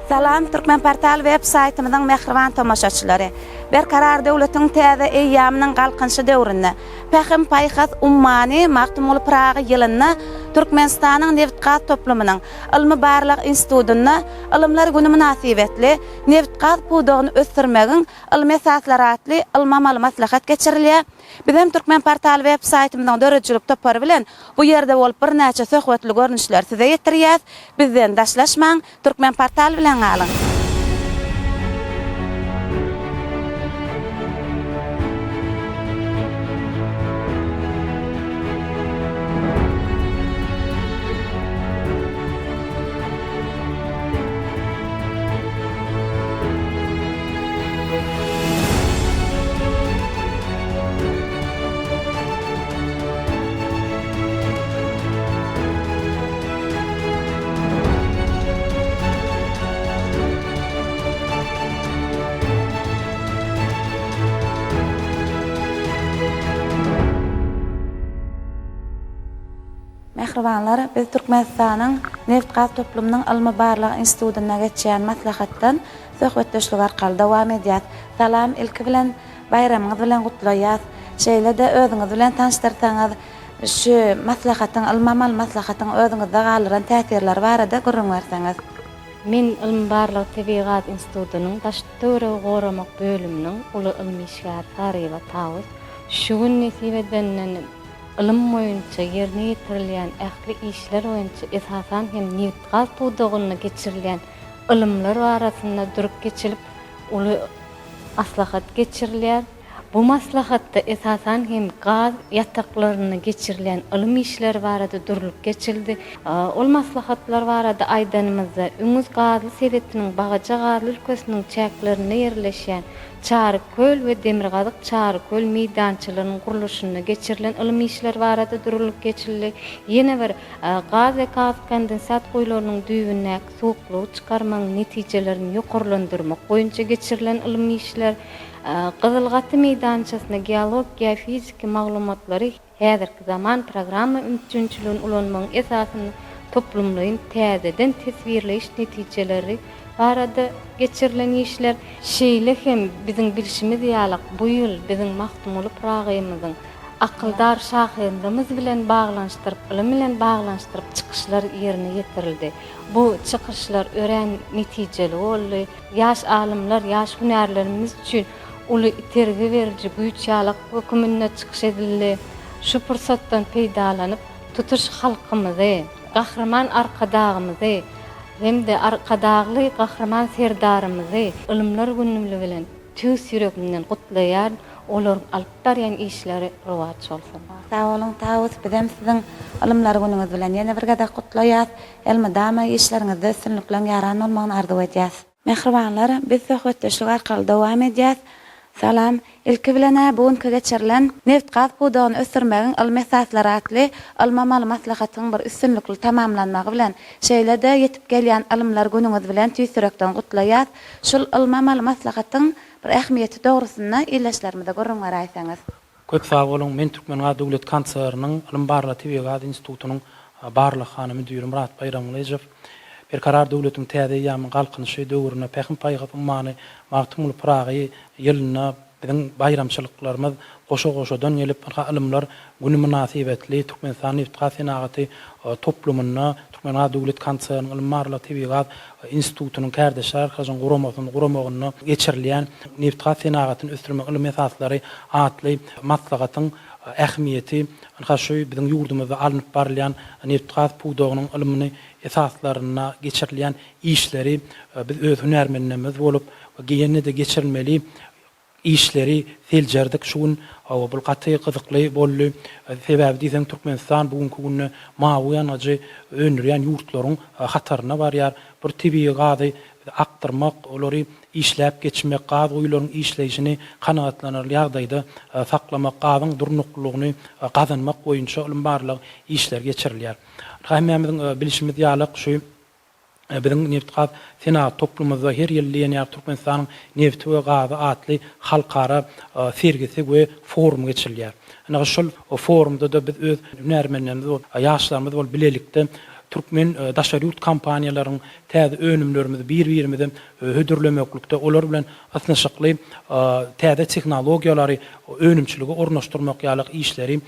Salam, Türkmen Portal web-saytymyzyň mehriban tamaşaçylary. Berkarar döwletiň täze eýýamynyň galkynşy döwründe Pähim Paýhas ummany Magtymul Pragy ýylyna Türkmenistanyň Newitgat toplumynyň Ilmy Barlyk institutyna Ilmlar güni münasibetli Newitgat pudugyny ösdürmegiň ilmi esaslary atly ilmamal maslahat geçirilýär. Bizim Türkmen Portal web-saytymyzyň dörejçilik topary bilen bu ýerde bolup bir näçe söhbetli görnüşler size ýetirýär. Bizden daşlaşmaň, Türkmen Portal bilen galyň. Mehribanlar, biz Türkmenistanyň Newitgat toplumynyň Ilmy Barlyk institutyna geçýän maslahatdan söhbetdeşlik arkaly dowam edýär. Salam, ilki bilen bayramyňyz bilen gutlaýar. Şeýle-de özüňiz bilen tanıştyrsaňyz, şu maslahatyň, ilmamal maslahatyň özüňizde galyran täsirleri barada gurrun berseňiz. Men Ilmy Barlyk Tebigat institutynyň Daşdöwre goramak bölüminiň uly ilmi işgär Taryba Tawus şu gün nesibeden ilim boýunça ýerine ýetirilýän ähli işler boýunça esasan hem Newitgat pudugyny geçirilýän ilimler arasynda durup geçilip uly maslahat geçirilýär. Bu maslahatda esasan hem gaz ýataklaryny geçirilýän ilim işleri barada durulup geçildi. Ol maslahatlar barada aýdanymyzda Üňüz Gazy Sedetiniň Bagaja Gazy ülkesiniň çäklerinde ýerleşýän Çarköl we Demirgazyk Çarköl meýdançylarynyň guruluşyna geçirilen ilim işler barada durulup geçildi. Ýene bir gaz we gaz kondensat goýlarynyň düýbüne suwuklugy çykarmagyň netijelerini ýokarlandyrmak boýunça geçirilen ilim işler Qızılgatı meýdançasyna geologiýa, fizika maglumatlary häzirki zaman programma üçinçiliğin ulanmagyň esasyny toplumlaryň täzeden tesbirleýiş netijeleri barada geçirilen işler şeýle hem biziň bilişimiz ýalyk bu ýyl biziň Magtymul Pragymyzyň akyldar şahyrymyz bilen baglanşdyryp, ilim bilen baglanşdyryp çykyşlar ýerine ýetirildi. Bu çykyşlar ören netijeli boldy. Ýaş alymlar, ýaş hünärlerimiz üçin uly tergi beriji güýç ýalyk hökümine çykyş edildi. Şu pursatdan peýdalanyp tutuş halkymyzy, gahrman arkadagymyzy hem-de arkadagly gahrman serdarymyzy ilimler günümi bilen tüýs ýüregimden gutlaýar. Olaryň alyp barýan işleri rowat bolsun. Sag bolun, Tawus, bizem siziň ilimler günüňiz bilen ýene bir gada gutlaýar. Elmi dama işleriňizde üstünliklen ýaran bolmagyny arzu edýäs. Mehribanlar, biz söhbetdeşlik arkaly dowam edýäs. Salam, ilki bilen bugünkü geçirilen Newitgat pudugyny ösdürmegiň ilmi esaslary atly ilmamal maslahatyň bir üstünlikli tamamlanmagy bilen şeýle-de ýetip gelýän ilimler günüňiz bilen tüýsürekden gutlaýar. Şol ilmamal maslahatyň bir ähmiýeti dogrusyna illeşlerimize görüň garaýsaňyz. Köp sag bolun, men Türkmen Döwlet Kançlerynyň Ilmy Barlyk Tebigat institutynyň barlyk hanymy müdiri Murat Bayramlyjew Berkarar döwletiň täze ýamy galkynşy döwrüne Pähim Paýhas ummany Magtymul Pragy ýylyna biziň bayramçylyklarymyz goşa-goşadan gelip ilimler güni münasibetli Türkmenistan Newitgat senagaty toplumyna Türkmen Döwlet Kançlerynyň Ilmy Barlyk Tebigat institutynyň kärdeşler haýan guramagyny geçirilýän Newitgat senagatyny ösdürmek ilmi esaslary atly maslahatyň ähmiýeti şu biziň ýurdumyzda alınıp barylýan Newitgat pudugynyň ilmini esaslaryna geçirilýän işleri biz öz hünärmenlerimiz bolup ýene-de geçirilmeli işleri seljerdik şuň bu gaty gyzykly boldy. Sebäbi diýsem Türkmenistan bugünkü günde mawy ýanagy önürýän ýurtlaryň hataryna barýar. Bir tebii gazy aktırmak, olary işläp geçmek, gaz goýlaryň işleýişini kanagatlanarly ýagdaýda saklamak, gazyň durnuklygyny gazanmak boýunça Ilmy Barlyk işler geçirilýär. Hämmemiziň bilişimiz ýalyk şu biziň Newitgat senat toplumymyzda her ýyl Türkmenistanyň neft we gazy atly halkara sergisi we forum geçirilýär. Ana şol forumda da biz öz hünärmenlerimiz, ýaşlarymyz bilelikde Türkmen daşary ýurt kampaniýalaryň täze önümlerimizi bir-birimize hödürlemeklikde olar bilen atnaşykly täze tehnologiýalary önümçiligi ornaşdyrmak ýalyk işleri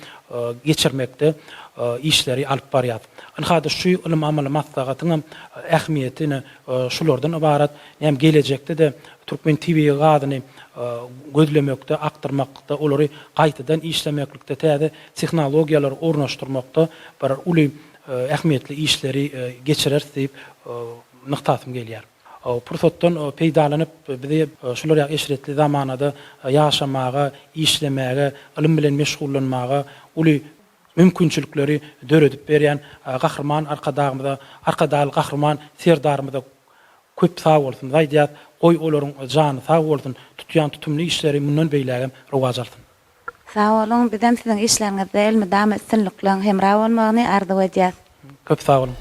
geçirmekde işleri alyp barýar. Hada şu ilim amaly maslahatynyň ähmiýetini şulardan ibarat. Hem gelecekde de Türkmen TV gadyny gözlemekde, aktyrmakda, olary gaýtadan işlemeklikde täze tehnologiýalary ornaşdyrmakda bir uly ähmiýetli işleri geçirer diýip nyktatym gelýär. Pursatdan peýdalanyp bize şular ýa eşretli zamanada ýaşamaga, işlemäge, ilim bilen meşgullanmaga uly mümkinçilikleri döredip berýän gahrman arkadaly gahrman serdarymyza köp sag bolsun. Zaýdýat goý olaryň jany sag bolsun. Tutýan tutumly işleri mundan beýlägem rowaj alsyn. Sağ olun, bizden sizin işlerinizde elmi dam etsinlikleň hem rawa bolmagyny arzu edýäs. Köp sag bolun.